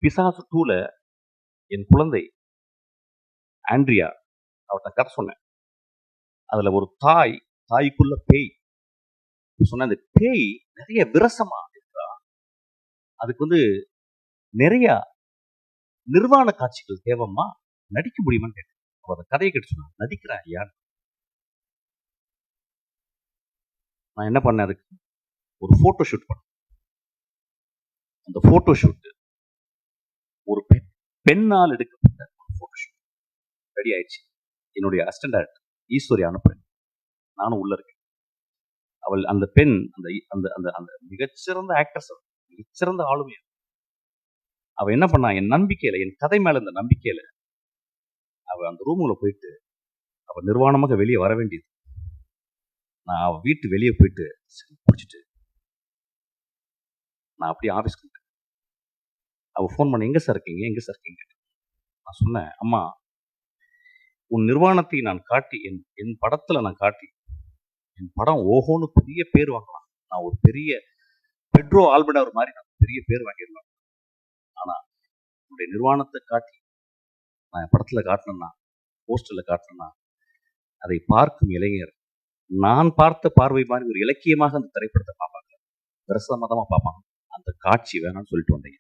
பிசாசு 2ல என் குழந்தை ஆண்ட்ரியா அவர்கிட்ட கதை சொன்னேன். அதுல ஒரு தாய்க்குள்ள பேய் சொன்ன. அந்த பேய் நிறைய விரசமா இருக்கா, அதுக்கு நிறைய நிர்வாண காட்சிகள் தேவைம்மா, நடிக்க முடியுமான்னு கேட்டேன். அந்த கதையை கேட்டு சொன்னா நடிக்கிறேன் ஐயா. நான் என்ன பண்ணேன், அதுக்கு ஒரு போட்டோ ஷூட் பண்ணேன். அந்த போட்டோ ஷூட் ஒரு பெண்ணால் எடுக்கப்பட்ட போட்டோ ஷூட் ரெடி ஆயிடுச்சு. என்னுடைய அசிஸ்டன்ட் டைரக்டர் ஈஸ்வரி அனுப்புறேன், நானும் உள்ள இருக்கேன். அவள் அந்த பெண் அந்த அந்த அந்த அந்த மிகச்சிறந்த ஆக்ட்ரஸ், மிகச்சிறந்த ஆளுமை. அவ என்ன பண்ணா, என் நம்பிக்கையில, என் கதை மேல இந்த நம்பிக்கையில அவ அந்த ரூமுக்குள்ள போயிட்டு அவ நிர்வாணமாக வெளியே வர வேண்டியது. நான் அவ வீட்டு வெளியே போயிட்டு பிடிச்சிட்டு நான் அப்படியே ஆஃபீஸ்க்கு போயிட்டேன். அவ ஃபோன் பண்ண, எங்க சார் இருக்கீங்க? நான் சொன்னேன், அம்மா உன் நிர்வாணத்தை நான் காட்டி, என் படத்துல நான் காட்டி, என் படம் ஓஹோன்னு பெரிய பேர் வாங்கலாம், நான் ஒரு பெரிய பெட்ரோ ஆல்பர்டர் மாதிரி நான் பெரிய பேர் வாங்கிடலாம். ஆனா உன்னுடைய நிர்வாணத்தை காட்டி நான் என் படத்துல காட்டினேன்னா, போஸ்டர்ல காட்டினேன்னா, அதை பார்க்கும் இளைஞர் நான் பார்த்த பார்வை மாதிரி ஒரு இலக்கியமாக அந்த திரைப்படத்தை பார்ப்பாங்க, விரசமதமா பார்ப்பாங்க. அந்த காட்சி வேணாம்னு சொல்லிட்டு வந்தீங்க.